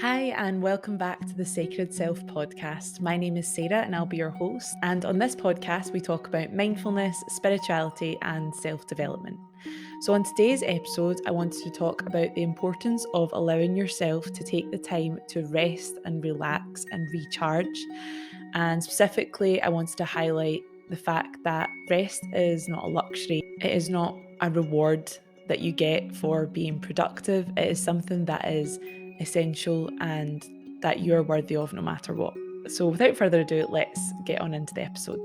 Hi, and welcome back to the Sacred Self podcast. My name is Sarah, and I'll be your host. And on this podcast, we talk about mindfulness, spirituality, and self development. So, on today's episode, I wanted to talk about the importance of allowing yourself to take the time to rest and relax and recharge. And specifically, I wanted to highlight the fact that rest is not a luxury, it is not a reward that you get for being productive. It is something that is essential and that you're worthy of no matter what. So, without further ado, let's get on into the episode.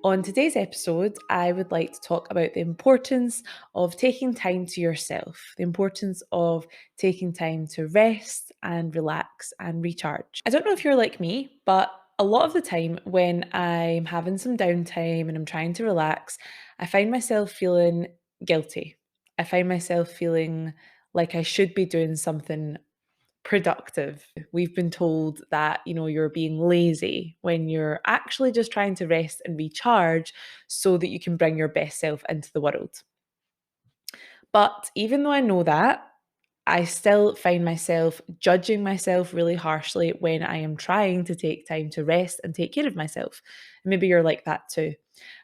On today's episode, I would like to talk about the importance of taking time to yourself, the importance of taking time to rest and relax and recharge. I don't know if you're like me, but a lot of the time when I'm having some downtime and I'm trying to relax, I find myself feeling guilty. I find myself feeling like I should be doing something productive. We've been told that, you're being lazy when you're actually just trying to rest and recharge so that you can bring your best self into the world. But even though I know that, I still find myself judging myself really harshly when I am trying to take time to rest and take care of myself. Maybe you're like that too.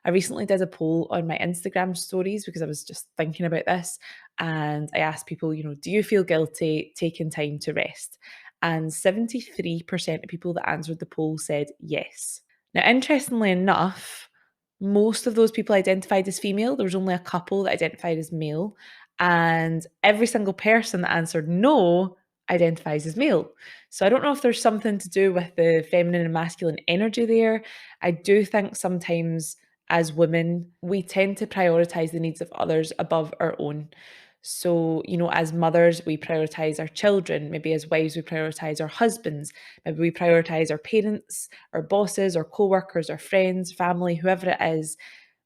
I recently did a poll on my Instagram stories because I was just thinking about this. And I asked people, do you feel guilty taking time to rest? And 73% of people that answered the poll said yes. Now, interestingly enough, most of those people identified as female. There was only a couple that identified as male. And every single person that answered no identifies as male. So I don't know if there's something to do with the feminine and masculine energy there. I do think sometimes as women, we tend to prioritize the needs of others above our own. So, as mothers, we prioritize our children. Maybe as wives, we prioritize our husbands. Maybe we prioritize our parents, our bosses, our co workers, our friends, family, whoever it is.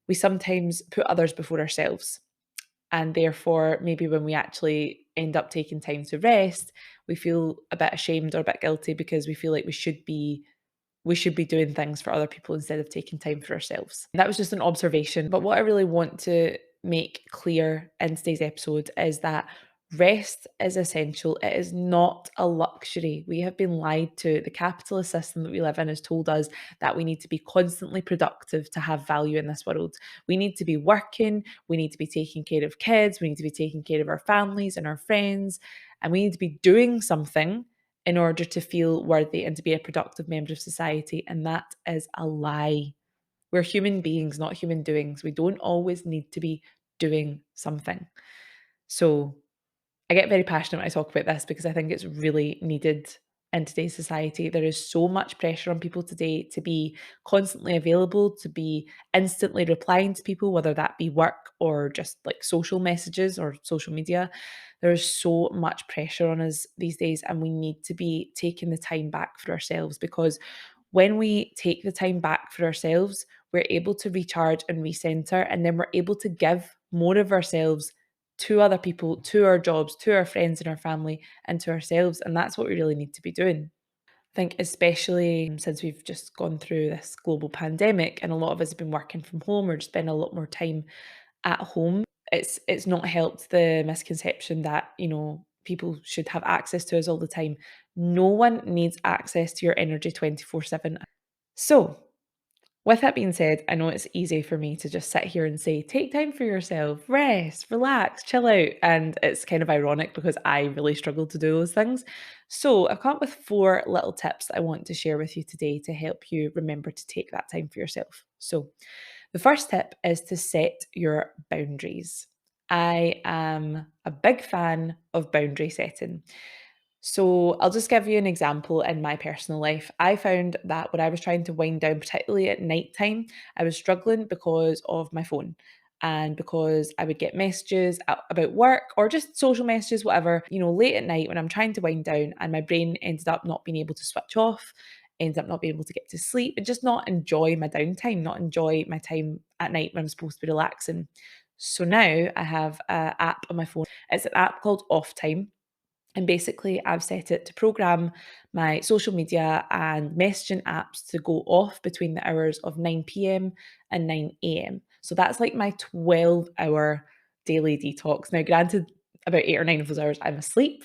We sometimes put others before ourselves. And therefore, maybe when we actually end up taking time to rest, we feel a bit ashamed or a bit guilty because we feel like we should be doing things for other people instead of taking time for ourselves. That was just an observation. But what I really want to make clear in today's episode is that rest is essential. It is not a luxury. We have been lied to. The capitalist system that we live in has told us that we need to be constantly productive to have value in this world. We need to be working, we need to be taking care of kids, we need to be taking care of our families and our friends, and we need to be doing something in order to feel worthy and to be a productive member of society. And that is a lie. We're human beings, not human doings. We don't always need to be doing something. So I get very passionate when I talk about this because I think it's really needed in today's society. There is so much pressure on people today to be constantly available, to be instantly replying to people, whether that be work or just like social messages or social media. There is so much pressure on us these days, and we need to be taking the time back for ourselves because when we take the time back for ourselves, we're able to recharge and recenter, and then we're able to give more of ourselves to other people, to our jobs, to our friends and our family, and to ourselves. And that's what we really need to be doing. I think, especially since we've just gone through this global pandemic and a lot of us have been working from home or just spend a lot more time at home, it's not helped the misconception that, people should have access to us all the time. No one needs access to your energy 24/7. So, with that being said, I know it's easy for me to just sit here and say, take time for yourself, rest, relax, chill out. And it's kind of ironic because I really struggle to do those things. So I've come up with 4 little tips that I want to share with you today to help you remember to take that time for yourself. So the first tip is to set your boundaries. I am a big fan of boundary setting. So I'll just give you an example in my personal life. I found that when I was trying to wind down, particularly at night time, I was struggling because of my phone and because I would get messages about work or just social messages, whatever, late at night when I'm trying to wind down, and my brain ended up not being able to switch off, ended up not being able to get to sleep and just not enjoy my downtime, not enjoy my time at night when I'm supposed to be relaxing. So now I have an app on my phone. It's an app called Off Time, and basically, I've set it to program my social media and messaging apps to go off between the hours of 9 p.m. and 9 a.m. So that's like my 12-hour daily detox. Now, granted, about 8 or 9 of those hours I'm asleep,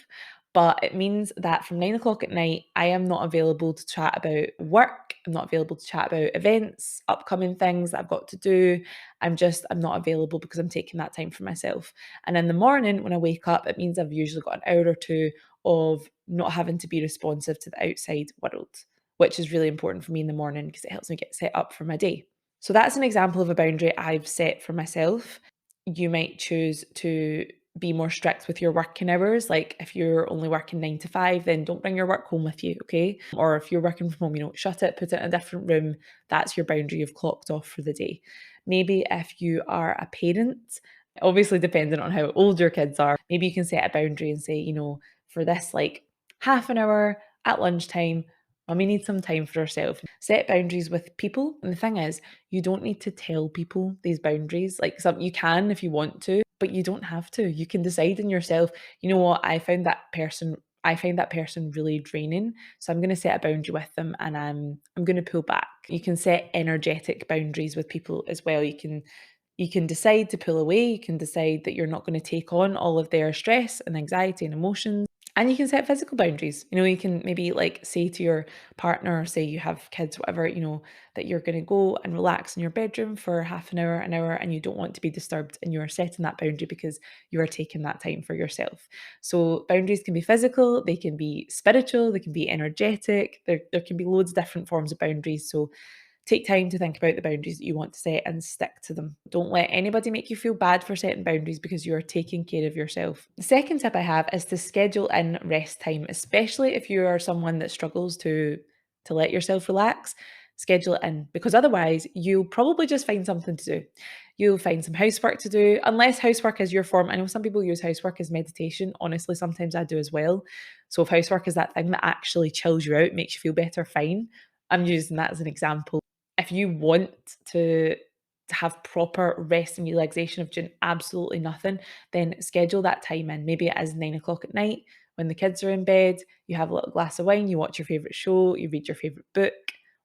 But it means that from 9 o'clock at night, I am not available to chat about work. I'm not available to chat about events, upcoming things that I've got to do. I'm not available because I'm taking that time for myself. And in the morning, when I wake up, it means I've usually got an hour or two of not having to be responsive to the outside world, which is really important for me in the morning because it helps me get set up for my day. So that's an example of a boundary I've set for myself. You might choose to be more strict with your working hours. Like if you're only working 9 to 5, then don't bring your work home with you, okay? Or if you're working from home, shut it, put it in a different room. That's your boundary you've clocked off for the day. Maybe if you are a parent, obviously depending on how old your kids are, maybe you can set a boundary and say, for this like half an hour at lunchtime, Mummy needs some time for herself. Set boundaries with people. And the thing is, you don't need to tell people these boundaries. Like you can if you want to, but you don't have to. You can decide in yourself, you know what, I find that person really draining. So I'm going to set a boundary with them and I'm going to pull back. You can set energetic boundaries with people as well. You can decide to pull away. You can decide that you're not going to take on all of their stress and anxiety and emotions. And you can set physical boundaries. You can maybe like say to your partner, say you have kids, whatever, that you're going to go and relax in your bedroom for half an hour, and you don't want to be disturbed. And you're setting that boundary because you are taking that time for yourself. So boundaries can be physical, they can be spiritual, they can be energetic. There can be loads of different forms of boundaries. So take time to think about the boundaries that you want to set and stick to them. Don't let anybody make you feel bad for setting boundaries because you are taking care of yourself. The second tip I have is to schedule in rest time, especially if you are someone that struggles to let yourself relax. Schedule it in because otherwise you'll probably just find something to do. You'll find some housework to do, unless housework is your form. I know some people use housework as meditation. Honestly, sometimes I do as well. So if housework is that thing that actually chills you out, makes you feel better, fine. I'm using that as an example. If you want to have proper rest and relaxation of doing absolutely nothing, then schedule that time in. Maybe it is 9 o'clock at night when the kids are in bed, you have a little glass of wine, you watch your favourite show, you read your favourite book,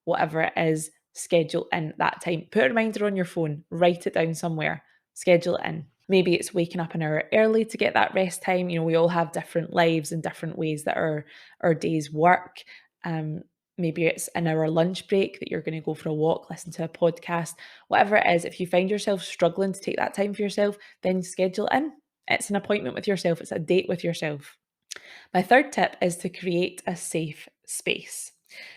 whatever it is, schedule in that time. Put a reminder on your phone, write it down somewhere, schedule it in. Maybe it's waking up an hour early to get that rest time. We all have different lives and different ways that our days work. Maybe it's an hour lunch break that you're going to go for a walk, listen to a podcast, whatever it is. If you find yourself struggling to take that time for yourself, then schedule in. It's an appointment with yourself, it's a date with yourself. My third tip is to create a safe space.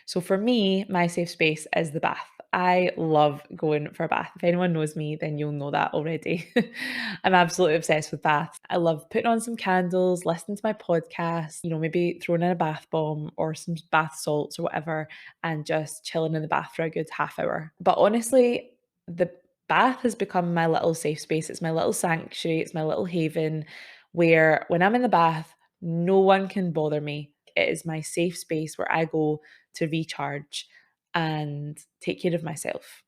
So for me, my safe space is the bath. I love going for a bath. If anyone knows me, then you'll know that already. I'm absolutely obsessed with baths. I love putting on some candles, listening to my podcast, maybe throwing in a bath bomb or some bath salts or whatever, and just chilling in the bath for a good half hour. But honestly, the bath has become my little safe space. It's my little sanctuary, it's my little haven where when I'm in the bath, no one can bother me. It is my safe space where I go to recharge and take care of myself.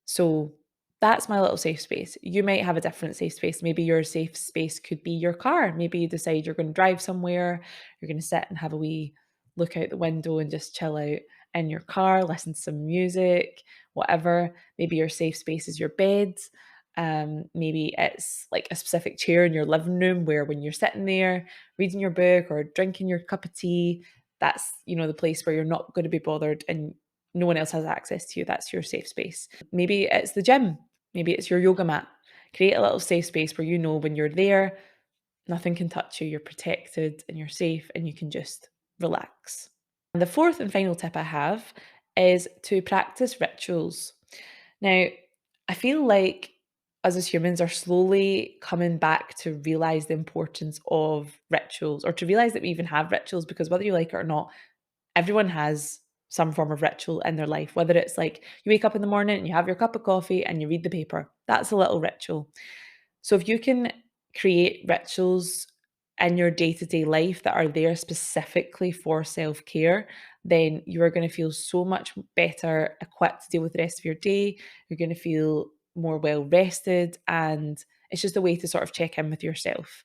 So that's my little safe space. You might have a different safe space. Maybe your safe space could be your car. Maybe you decide you're going to drive somewhere, you're going to sit and have a wee look out the window and just chill out in your car, listen to some music, whatever. Maybe your safe space is your bed. Maybe it's like a specific chair in your living room where when you're sitting there reading your book or drinking your cup of tea, that's, the place where you're not going to be bothered and no one else has access to you. That's your safe space. Maybe it's the gym. Maybe it's your yoga mat. Create a little safe space where when you're there, nothing can touch you. You're protected and you're safe and you can just relax. And the fourth and final tip I have is to practice rituals. Now, I feel like us as humans are slowly coming back to realize the importance of rituals or to realize that we even have rituals because whether you like it or not, everyone has some form of ritual in their life, whether it's like you wake up in the morning and you have your cup of coffee and you read the paper. That's a little ritual. So if you can create rituals in your day-to-day life that are there specifically for self-care, then you are going to feel so much better equipped to deal with the rest of your day. You're going to feel more well rested, and it's just a way to sort of check in with yourself.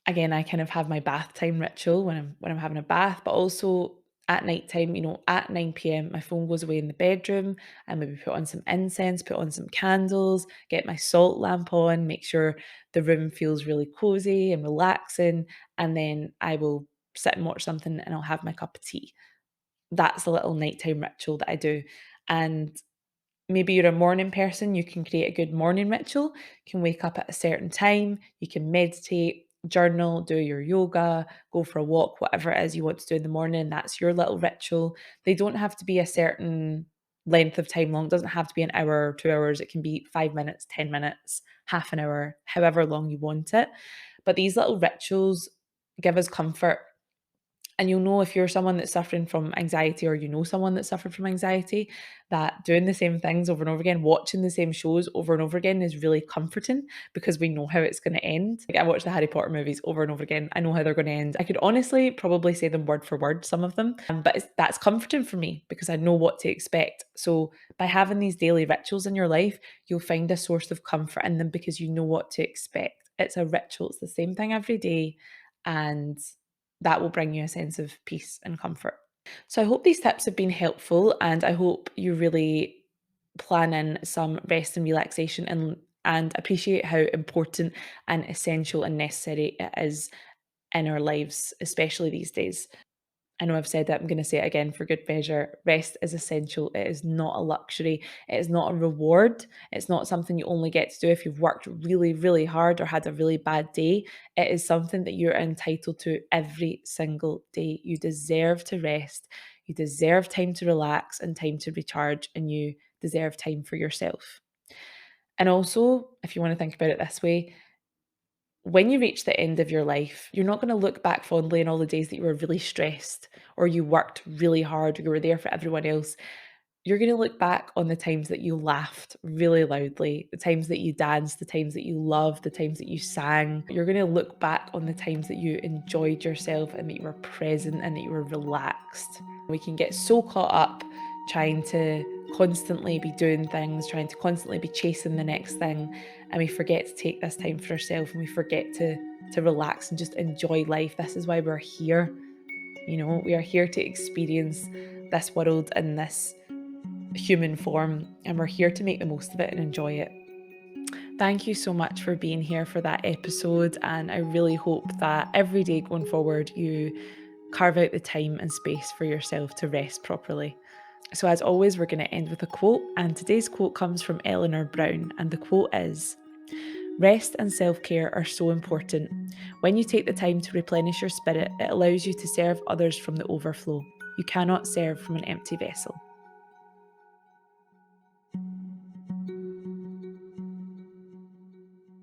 Again, I kind of have my bath time ritual when I'm having a bath, but also at night time, at 9 p.m., my phone goes away in the bedroom. I maybe put on some incense, put on some candles, get my salt lamp on, make sure the room feels really cozy and relaxing. And then I will sit and watch something and I'll have my cup of tea. That's a little nighttime ritual that I do. And maybe you're a morning person, you can create a good morning ritual. You can wake up at a certain time, you can meditate, journal, do your yoga, go for a walk, whatever it is you want to do in the morning. That's your little ritual. They don't have to be a certain length of time long. It doesn't have to be an hour or 2 hours. It can be 5 minutes, 10 minutes, half an hour, however long you want it. But these little rituals give us comfort. And you'll know if you're someone that's suffering from anxiety, or you know someone that's suffered from anxiety, that doing the same things over and over again, watching the same shows over and over again is really comforting, because we know how it's going to end. Like, I watch the Harry Potter movies over and over again. I know how they're going to end. I could honestly probably say them word for word, some of them, but that's comforting for me because I know what to expect. So by having these daily rituals in your life, you'll find a source of comfort in them because you know what to expect. It's a ritual. It's the same thing every day. And that will bring you a sense of peace and comfort. So I hope these tips have been helpful, and I hope you really plan in some rest and relaxation, and appreciate how important and essential and necessary it is in our lives, especially these days. I know I've said that, I'm going to say it again for good measure. Rest is essential. It is not a luxury. It is not a reward. It's not something you only get to do if you've worked really, really hard or had a really bad day. It is something that you're entitled to every single day. You deserve to rest. You deserve time to relax and time to recharge, and you deserve time for yourself. And also, if you want to think about it this way, when you reach the end of your life, you're not going to look back fondly on all the days that you were really stressed, or you worked really hard, or you were there for everyone else. You're going to look back on the times that you laughed really loudly, the times that you danced, the times that you loved, the times that you sang. You're going to look back on the times that you enjoyed yourself and that you were present and that you were relaxed. We can get so caught up trying to constantly be doing things, trying to constantly be chasing the next thing, and we forget to take this time for ourselves, and we forget to relax and just enjoy life. This is why we're here. We are here to experience this world in this human form, and we're here to make the most of it and enjoy it. Thank you so much for being here for that episode, and I really hope that every day going forward you carve out the time and space for yourself to rest properly. So as always, we're going to end with a quote, and today's quote comes from Eleanor Brown, and the quote is, "Rest and self-care are so important. When you take the time to replenish your spirit, it allows you to serve others from the overflow. You cannot serve from an empty vessel."